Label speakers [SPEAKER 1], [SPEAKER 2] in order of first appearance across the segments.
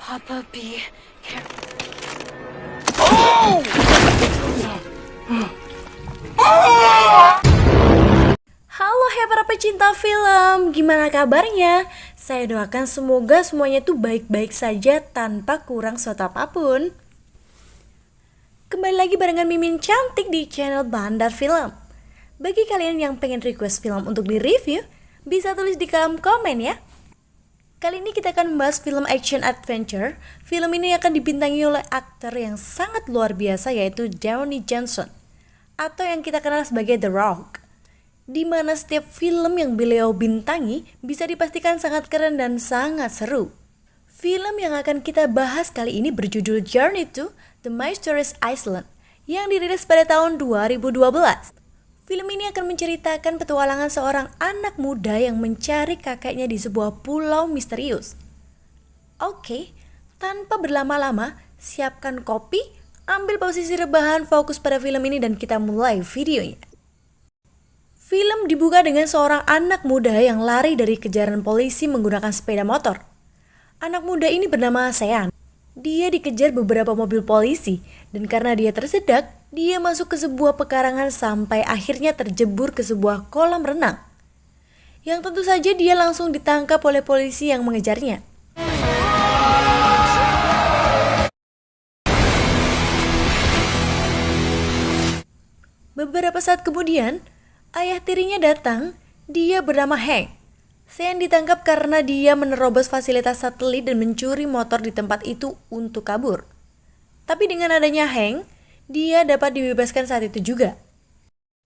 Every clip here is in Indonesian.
[SPEAKER 1] Papa be careful.
[SPEAKER 2] Halo hai para pecinta film, gimana kabarnya? Saya doakan semoga semuanya tuh baik-baik saja tanpa kurang suatu apapun. Kembali lagi barengan Mimin cantik di channel Bandar Film. Bagi kalian yang pengen request film untuk di-review, bisa tulis di kolom komen ya. Kali ini kita akan membahas film action adventure. Film ini akan dibintangi oleh aktor yang sangat luar biasa yaitu Dwayne Johnson, atau yang kita kenal sebagai The Rock. Di mana setiap film yang beliau bintangi bisa dipastikan sangat keren dan sangat seru. Film yang akan kita bahas kali ini berjudul Journey to the Mysterious Island yang dirilis pada tahun 2012. Film ini akan menceritakan petualangan seorang anak muda yang mencari kakeknya di sebuah pulau misterius. Oke, tanpa berlama-lama, siapkan kopi, ambil posisi rebahan, fokus pada film ini dan kita mulai videonya. Film dibuka dengan seorang anak muda yang lari dari kejaran polisi menggunakan sepeda motor. Anak muda ini bernama Sean. Dia dikejar beberapa mobil polisi dan karena dia tersedak, dia masuk ke sebuah pekarangan sampai akhirnya terjebur ke sebuah kolam renang. Yang tentu saja dia langsung ditangkap oleh polisi yang mengejarnya. Beberapa saat kemudian, ayah tirinya datang, dia bernama Hank. Sean ditangkap karena dia menerobos fasilitas satelit dan mencuri motor di tempat itu untuk kabur. Tapi dengan adanya Hank, dia dapat dibebaskan saat itu juga.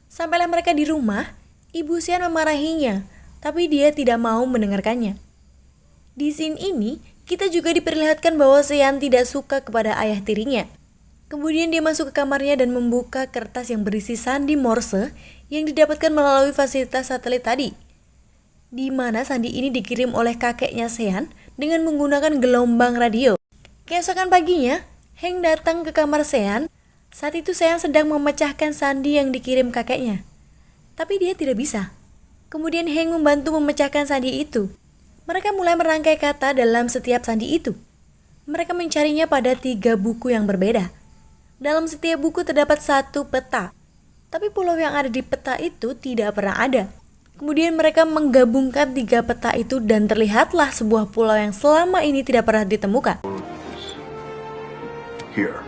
[SPEAKER 2] Sampailah mereka di rumah, ibu Sean memarahinya, tapi dia tidak mau mendengarkannya. Di scene ini, kita juga diperlihatkan bahwa Sean tidak suka kepada ayah tirinya. Kemudian dia masuk ke kamarnya dan membuka kertas yang berisi sandi Morse yang didapatkan melalui fasilitas satelit tadi. Di mana sandi ini dikirim oleh kakeknya Sean dengan menggunakan gelombang radio. Keesokan paginya, Hank datang ke kamar Sean. Saat itu Sean sedang memecahkan sandi yang dikirim kakeknya. Tapi dia tidak bisa. Kemudian Hank membantu memecahkan sandi itu. Mereka mulai merangkai kata dalam setiap sandi itu. Mereka mencarinya pada 3 buku yang berbeda. Dalam setiap buku terdapat 1 peta. Tapi pulau yang ada di peta itu tidak pernah ada. Kemudian mereka menggabungkan 3 peta itu dan terlihatlah sebuah pulau yang selama ini tidak pernah ditemukan.
[SPEAKER 3] Here.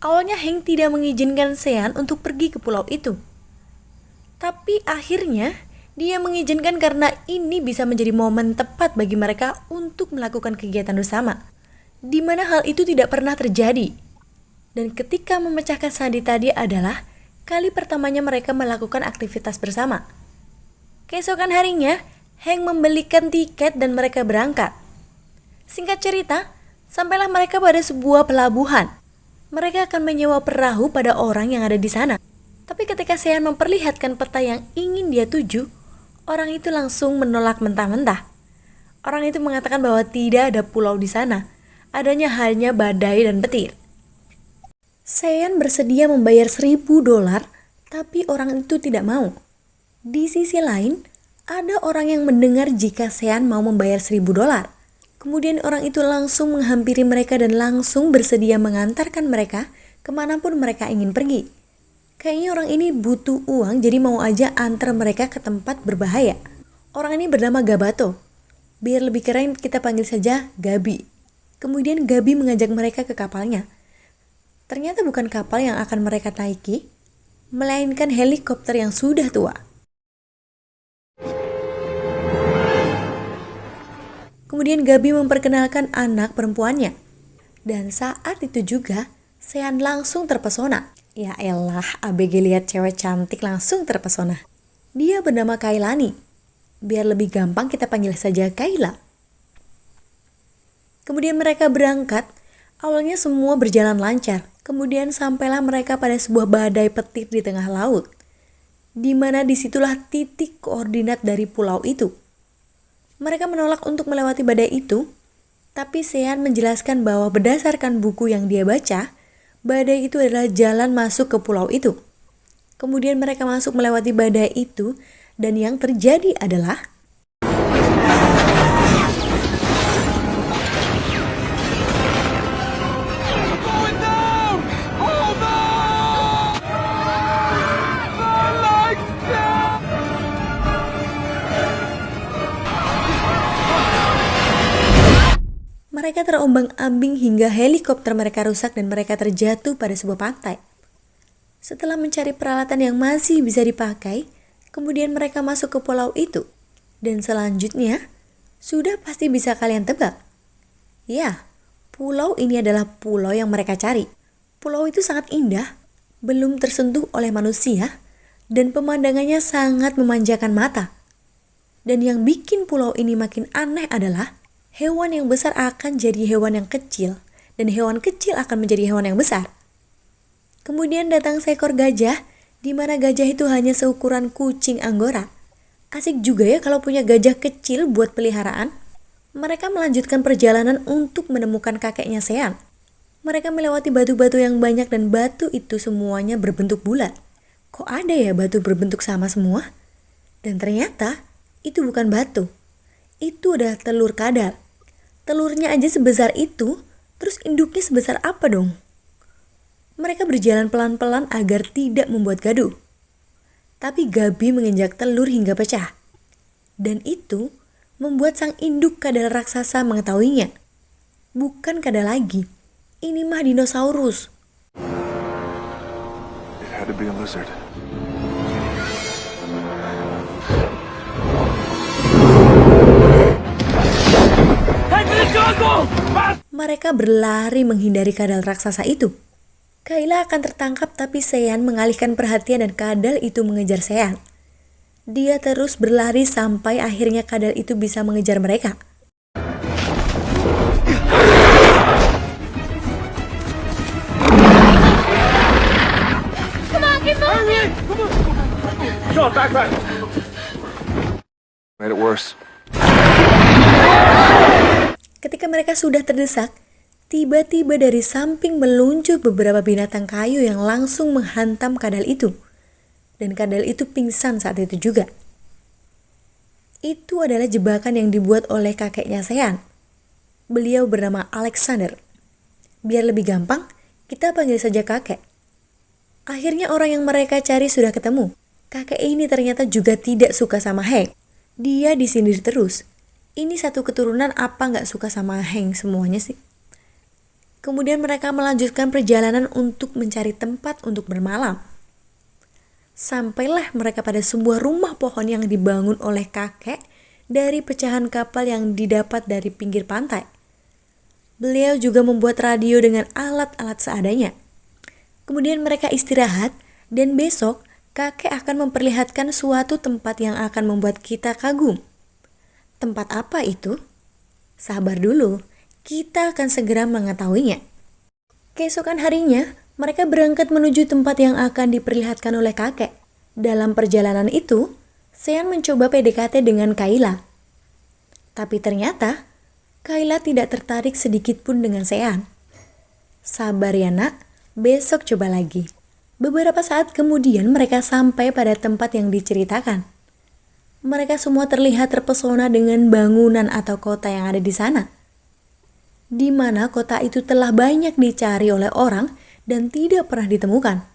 [SPEAKER 2] Awalnya Hank tidak mengizinkan Sean untuk pergi ke pulau itu. Tapi akhirnya dia mengizinkan karena ini bisa menjadi momen tepat bagi mereka untuk melakukan kegiatan bersama. Di mana hal itu tidak pernah terjadi. Dan ketika memecahkan sandi tadi adalah kali pertamanya mereka melakukan aktivitas bersama. Keesokan harinya, Hank membelikan tiket dan mereka berangkat. Singkat cerita, sampailah mereka pada sebuah pelabuhan. Mereka akan menyewa perahu pada orang yang ada di sana. Tapi ketika Sean memperlihatkan peta yang ingin dia tuju, orang itu langsung menolak mentah-mentah. Orang itu mengatakan bahwa tidak ada pulau di sana, adanya hanya badai dan petir. Sean bersedia membayar $1.000, tapi orang itu tidak mau. Di sisi lain, ada orang yang mendengar jika Sean mau membayar $1.000. Kemudian orang itu langsung menghampiri mereka dan langsung bersedia mengantarkan mereka kemanapun mereka ingin pergi. Kayaknya orang ini butuh uang jadi mau aja antar mereka ke tempat berbahaya. Orang ini bernama Gabato. Biar lebih keren kita panggil saja Gabi. Kemudian Gabi mengajak mereka ke kapalnya. Ternyata bukan kapal yang akan mereka naiki, melainkan helikopter yang sudah tua. Kemudian Gabi memperkenalkan anak perempuannya. Dan saat itu juga, Sean langsung terpesona. Ya elah, ABG lihat cewek cantik langsung terpesona. Dia bernama Kailani. Biar lebih gampang kita panggil saja Kayla. Kemudian mereka berangkat. Awalnya semua berjalan lancar. Kemudian sampailah mereka pada sebuah badai petir di tengah laut. Di mana disitulah titik koordinat dari pulau itu. Mereka menolak untuk melewati badai itu, tapi Sean menjelaskan bahwa berdasarkan buku yang dia baca, badai itu adalah jalan masuk ke pulau itu. Kemudian mereka masuk melewati badai itu, dan yang terjadi adalah Mereka terombang-ambing hingga helikopter mereka rusak dan mereka terjatuh pada sebuah pantai. Setelah mencari peralatan yang masih bisa dipakai, kemudian mereka masuk ke pulau itu. Dan selanjutnya, sudah pasti bisa kalian tebak. Ya, pulau ini adalah pulau yang mereka cari. Pulau itu sangat indah, belum tersentuh oleh manusia, dan pemandangannya sangat memanjakan mata. Dan yang bikin pulau ini makin aneh adalah hewan yang besar akan jadi hewan yang kecil, dan hewan kecil akan menjadi hewan yang besar. Kemudian datang seekor gajah, di mana gajah itu hanya seukuran kucing Anggora. Asik juga ya kalau punya gajah kecil buat peliharaan. Mereka melanjutkan perjalanan untuk menemukan kakeknya Sean. Mereka melewati batu-batu yang banyak dan batu itu semuanya berbentuk bulat. Kok ada ya batu berbentuk sama semua? Dan ternyata itu bukan batu. Itu adalah telur kadal. Telurnya aja sebesar itu, terus induknya sebesar apa dong? Mereka berjalan pelan-pelan agar tidak membuat gaduh. Tapi Gabi menginjak telur hingga pecah. Dan itu membuat sang induk kadal raksasa mengetahuinya. Bukan kadal lagi, ini mah dinosaurus.
[SPEAKER 3] It had to be a lizard.
[SPEAKER 2] Mereka berlari menghindari kadal raksasa itu. Kayla akan tertangkap tapi Sean mengalihkan perhatian dan kadal itu mengejar Sean. Dia terus berlari sampai akhirnya kadal itu bisa mengejar mereka.
[SPEAKER 3] Made it worse.
[SPEAKER 2] Ketika mereka sudah terdesak, tiba-tiba dari samping meluncur beberapa binatang kayu yang langsung menghantam kadal itu. Dan kadal itu pingsan saat itu juga. Itu adalah jebakan yang dibuat oleh kakeknya Sean. Beliau bernama Alexander. Biar lebih gampang, kita panggil saja kakek. Akhirnya orang yang mereka cari sudah ketemu. Kakek ini ternyata juga tidak suka sama Hank. Dia disindir terus. Ini satu keturunan apa nggak suka sama Hank semuanya sih? Kemudian mereka melanjutkan perjalanan untuk mencari tempat untuk bermalam. Sampailah mereka pada sebuah rumah pohon yang dibangun oleh kakek dari pecahan kapal yang didapat dari pinggir pantai. Beliau juga membuat radio dengan alat-alat seadanya. Kemudian mereka istirahat dan besok kakek akan memperlihatkan suatu tempat yang akan membuat kita kagum. Tempat apa itu? Sabar dulu, kita akan segera mengetahuinya. Keesokan harinya, mereka berangkat menuju tempat yang akan diperlihatkan oleh kakek. Dalam perjalanan itu, Sean mencoba PDKT dengan Kayla. Tapi ternyata, Kayla tidak tertarik sedikit pun dengan Sean. Sabar ya nak, besok coba lagi. Beberapa saat kemudian mereka sampai pada tempat yang diceritakan. Mereka semua terlihat terpesona dengan bangunan atau kota yang ada di sana. Di mana kota itu telah banyak dicari oleh orang dan tidak pernah ditemukan.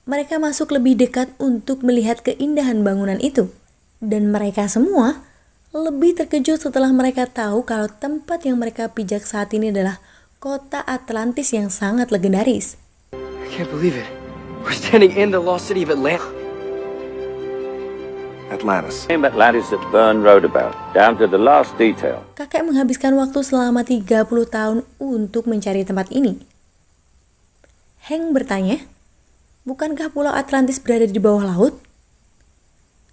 [SPEAKER 2] Mereka masuk lebih dekat untuk melihat keindahan bangunan itu. Dan mereka semua lebih terkejut setelah mereka tahu kalau tempat yang mereka pijak saat ini adalah kota Atlantis yang sangat legendaris.
[SPEAKER 4] I can't believe it. We're standing in the lost city of Atlantis.
[SPEAKER 3] Atlantis.
[SPEAKER 5] Atlantis that Byrne wrote about, down to the last detail.
[SPEAKER 2] Kakek menghabiskan waktu selama 30 tahun untuk mencari tempat ini. Hank bertanya, bukankah pulau Atlantis berada di bawah laut?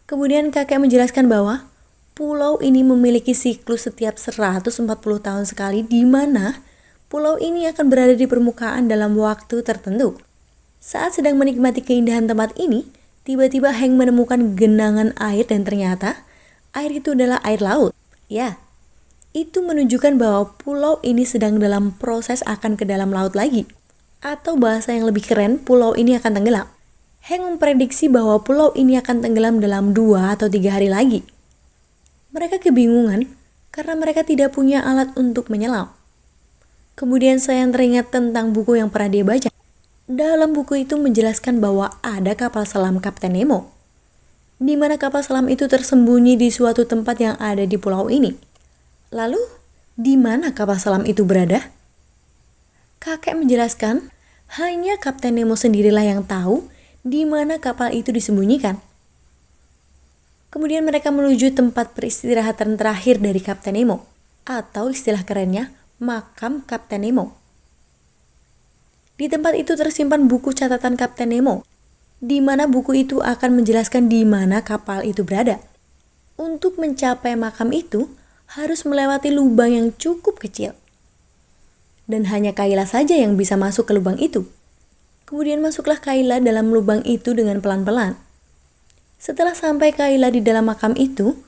[SPEAKER 2] Kemudian kakek menjelaskan bahwa pulau ini memiliki siklus setiap 140 tahun sekali di mana pulau ini akan berada di permukaan dalam waktu tertentu. Saat sedang menikmati keindahan tempat ini, tiba-tiba Hank menemukan genangan air dan ternyata air itu adalah air laut. Ya, itu menunjukkan bahwa pulau ini sedang dalam proses akan ke dalam laut lagi. Atau bahasa yang lebih keren, pulau ini akan tenggelam. Hank memprediksi bahwa pulau ini akan tenggelam dalam 2 atau 3 hari lagi. Mereka kebingungan karena mereka tidak punya alat untuk menyelam. Kemudian saya teringat tentang buku yang pernah dia baca. Dalam buku itu menjelaskan bahwa ada kapal selam Kapten Nemo, di mana kapal selam itu tersembunyi di suatu tempat yang ada di pulau ini. Lalu, di mana kapal selam itu berada? Kakek menjelaskan, hanya Kapten Nemo sendirilah yang tahu di mana kapal itu disembunyikan. Kemudian mereka menuju tempat peristirahatan terakhir dari Kapten Nemo, atau istilah kerennya, makam Kapten Nemo. Di tempat itu tersimpan buku catatan Kapten Nemo, di mana buku itu akan menjelaskan di mana kapal itu berada. Untuk mencapai makam itu, harus melewati lubang yang cukup kecil. Dan hanya Kayla saja yang bisa masuk ke lubang itu. Kemudian masuklah Kayla dalam lubang itu dengan pelan-pelan. Setelah sampai Kayla di dalam makam itu,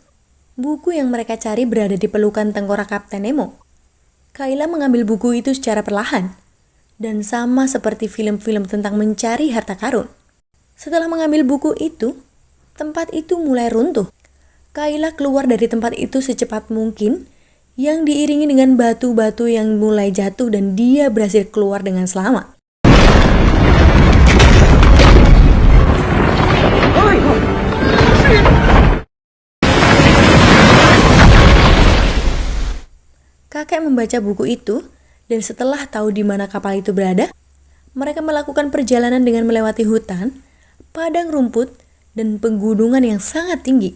[SPEAKER 2] buku yang mereka cari berada di pelukan tengkorak Kapten Nemo. Kayla mengambil buku itu secara perlahan, dan sama seperti film-film tentang mencari harta karun. Setelah mengambil buku itu, tempat itu mulai runtuh. Kayla keluar dari tempat itu secepat mungkin, yang diiringi dengan batu-batu yang mulai jatuh dan dia berhasil keluar dengan selamat. Kakek membaca buku itu, dan setelah tahu di mana kapal itu berada, mereka melakukan perjalanan dengan melewati hutan, padang rumput, dan pegunungan yang sangat tinggi.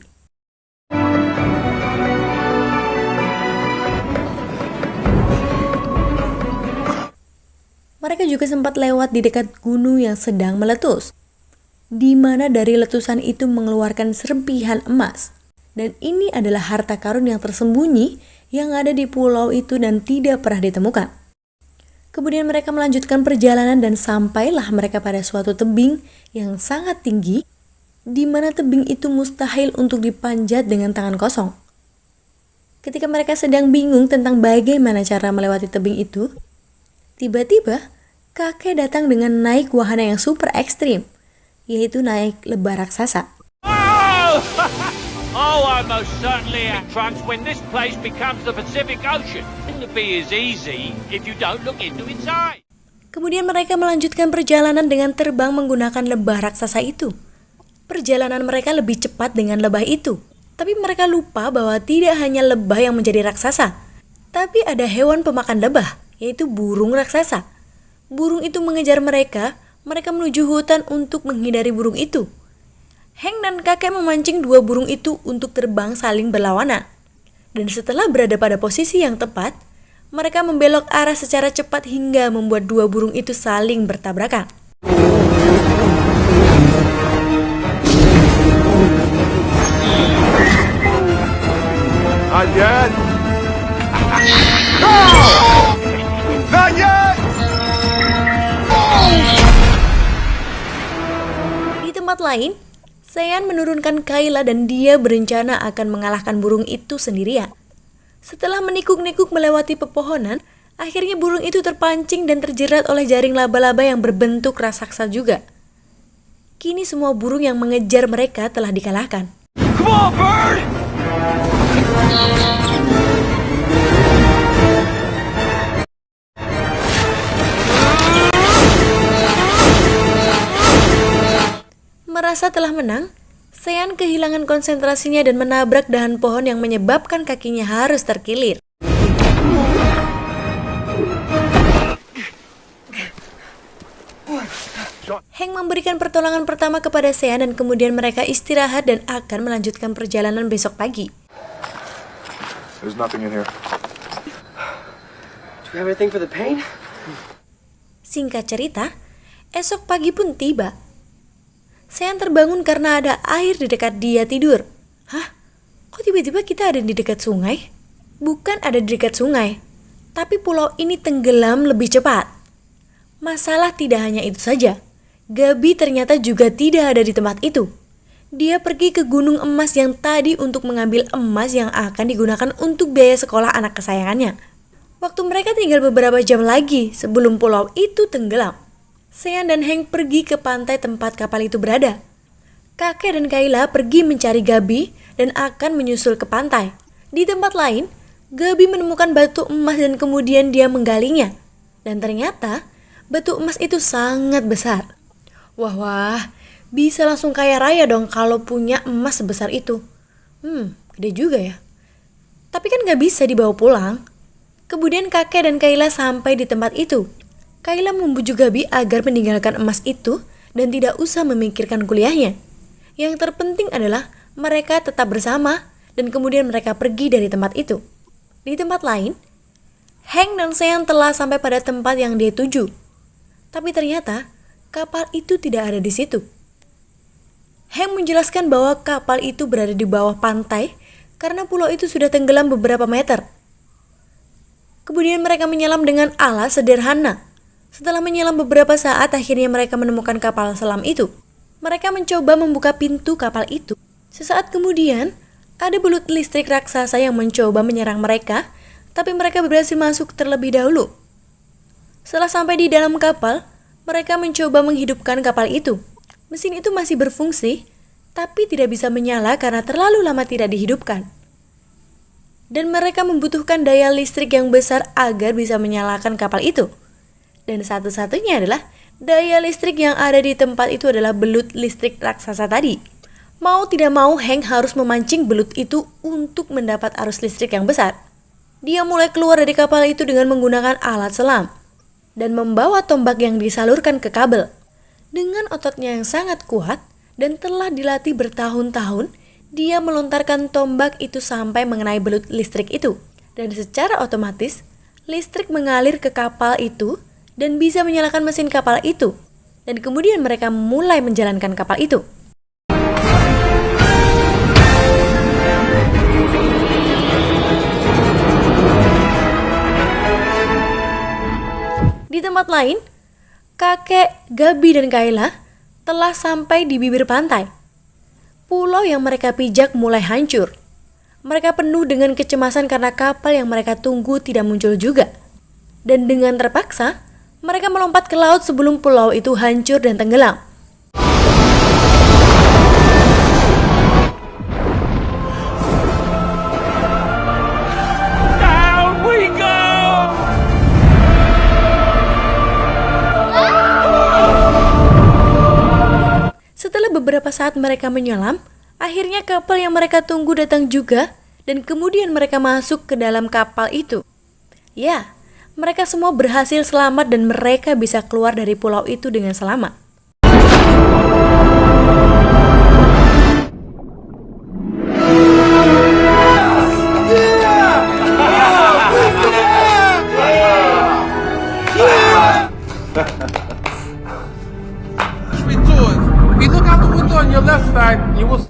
[SPEAKER 2] Mereka juga sempat lewat di dekat gunung yang sedang meletus, di mana dari letusan itu mengeluarkan serpihan emas. Dan ini adalah harta karun yang tersembunyi yang ada di pulau itu dan tidak pernah ditemukan. Kemudian mereka melanjutkan perjalanan dan sampailah mereka pada suatu tebing yang sangat tinggi, di mana tebing itu mustahil untuk dipanjat dengan tangan kosong. Ketika mereka sedang bingung tentang bagaimana cara melewati tebing itu, tiba-tiba kakek datang dengan naik wahana yang super ekstrim, yaitu naik lebah raksasa.
[SPEAKER 6] Oh, I most certainly have trunks when this place becomes the Pacific Ocean. It'll be as easy if you don't look into its eye.
[SPEAKER 2] Kemudian mereka melanjutkan perjalanan dengan terbang menggunakan lebah raksasa itu. Perjalanan mereka lebih cepat dengan lebah itu. Tapi mereka lupa bahwa tidak hanya lebah yang menjadi raksasa, tapi ada hewan pemakan lebah, yaitu burung raksasa. Burung itu mengejar mereka menuju hutan untuk menghindari burung itu. Hank dan kakek memancing dua burung itu untuk terbang saling berlawanan. Dan setelah berada pada posisi yang tepat, mereka membelok arah secara cepat hingga membuat dua burung itu saling bertabrakan.
[SPEAKER 3] Not yet! No! Not yet!
[SPEAKER 2] Di tempat lain, Sean menurunkan Kayla dan dia berencana akan mengalahkan burung itu sendirian. Setelah menikuk-nikuk melewati pepohonan, akhirnya burung itu terpancing dan terjerat oleh jaring laba-laba yang berbentuk raksasa juga. Kini semua burung yang mengejar mereka telah dikalahkan.
[SPEAKER 3] Come on, bird!
[SPEAKER 2] Merasa telah menang, Sean kehilangan konsentrasinya dan menabrak dahan pohon yang menyebabkan kakinya harus terkilir. Hank memberikan pertolongan pertama kepada Sean dan kemudian mereka istirahat dan akan melanjutkan perjalanan besok pagi.
[SPEAKER 3] There's nothing in here.
[SPEAKER 4] Do you have anything for the pain?
[SPEAKER 2] Singkat cerita, esok pagi pun tiba. Sean terbangun karena ada air di dekat dia tidur. Hah? Kok tiba-tiba kita ada di dekat sungai? Bukan ada di dekat sungai, tapi pulau ini tenggelam lebih cepat. Masalah tidak hanya itu saja. Gabi ternyata juga tidak ada di tempat itu. Dia pergi ke gunung emas yang tadi untuk mengambil emas yang akan digunakan untuk biaya sekolah anak kesayangannya. Waktu mereka tinggal beberapa jam lagi sebelum pulau itu tenggelam. Sean dan Hank pergi ke pantai tempat kapal itu berada. Kakek dan Kayla pergi mencari Gabi dan akan menyusul ke pantai. Di tempat lain, Gabi menemukan batu emas dan kemudian dia menggalinya. Dan ternyata, batu emas itu sangat besar. Wah, bisa langsung kaya raya dong kalau punya emas sebesar itu. Gede juga ya. Tapi kan gak bisa dibawa pulang. Kemudian kakek dan Kayla sampai di tempat itu. Kayla membujuk Gabi agar meninggalkan emas itu dan tidak usah memikirkan kuliahnya. Yang terpenting adalah mereka tetap bersama dan kemudian mereka pergi dari tempat itu. Di tempat lain, Hank dan Sean telah sampai pada tempat yang dia tuju. Tapi ternyata kapal itu tidak ada di situ. Hank menjelaskan bahwa kapal itu berada di bawah pantai karena pulau itu sudah tenggelam beberapa meter. Kemudian mereka menyelam dengan alat sederhana. Setelah menyelam beberapa saat, akhirnya mereka menemukan kapal selam itu. Mereka mencoba membuka pintu kapal itu. Sesaat kemudian, ada belut listrik raksasa yang mencoba menyerang mereka, tapi mereka berhasil masuk terlebih dahulu. Setelah sampai di dalam kapal, mereka mencoba menghidupkan kapal itu. Mesin itu masih berfungsi, tapi tidak bisa menyala karena terlalu lama tidak dihidupkan. Dan mereka membutuhkan daya listrik yang besar agar bisa menyalakan kapal itu. Dan satu-satunya adalah daya listrik yang ada di tempat itu adalah belut listrik raksasa tadi. Mau tidak mau, Hank harus memancing belut itu untuk mendapat arus listrik yang besar. Dia mulai keluar dari kapal itu dengan menggunakan alat selam dan membawa tombak yang disalurkan ke kabel. Dengan ototnya yang sangat kuat dan telah dilatih bertahun-tahun, dia melontarkan tombak itu sampai mengenai belut listrik itu. Dan secara otomatis, listrik mengalir ke kapal itu dan bisa menyalakan mesin kapal itu. Dan kemudian mereka mulai menjalankan kapal itu. Di tempat lain, kakek, Gabi, dan Kayla telah sampai di bibir pantai. Pulau yang mereka pijak mulai hancur. Mereka penuh dengan kecemasan karena kapal yang mereka tunggu tidak muncul juga. Dan dengan terpaksa, mereka melompat ke laut sebelum pulau itu hancur dan tenggelam.
[SPEAKER 6] Down we go!
[SPEAKER 2] Setelah beberapa saat mereka menyelam, akhirnya kapal yang mereka tunggu datang juga dan kemudian mereka masuk ke dalam kapal itu. Ya, mereka semua berhasil selamat dan mereka bisa keluar dari pulau itu dengan selamat.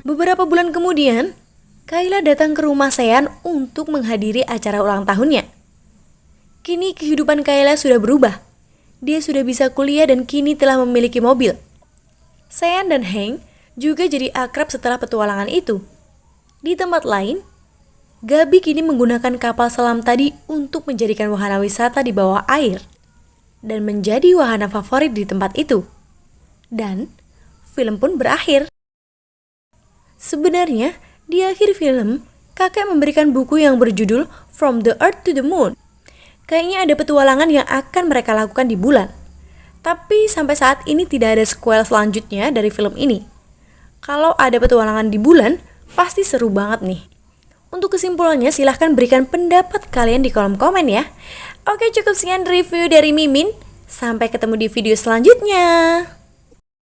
[SPEAKER 2] Beberapa bulan kemudian, Kayla datang ke rumah Sean untuk menghadiri acara ulang tahunnya. Kini kehidupan Kayla sudah berubah. Dia sudah bisa kuliah dan kini telah memiliki mobil. Sean dan Hank juga jadi akrab setelah petualangan itu. Di tempat lain, Gabi kini menggunakan kapal selam tadi untuk menjadikan wahana wisata di bawah air dan menjadi wahana favorit di tempat itu. Dan film pun berakhir. Sebenarnya, di akhir film, kakek memberikan buku yang berjudul From the Earth to the Moon. Kayaknya ada petualangan yang akan mereka lakukan di bulan. Tapi sampai saat ini tidak ada sequel selanjutnya dari film ini. Kalau ada petualangan di bulan, pasti seru banget nih. Untuk kesimpulannya, silahkan berikan pendapat kalian di kolom komen ya. Oke, cukup sekian review dari Mimin. Sampai ketemu di video selanjutnya.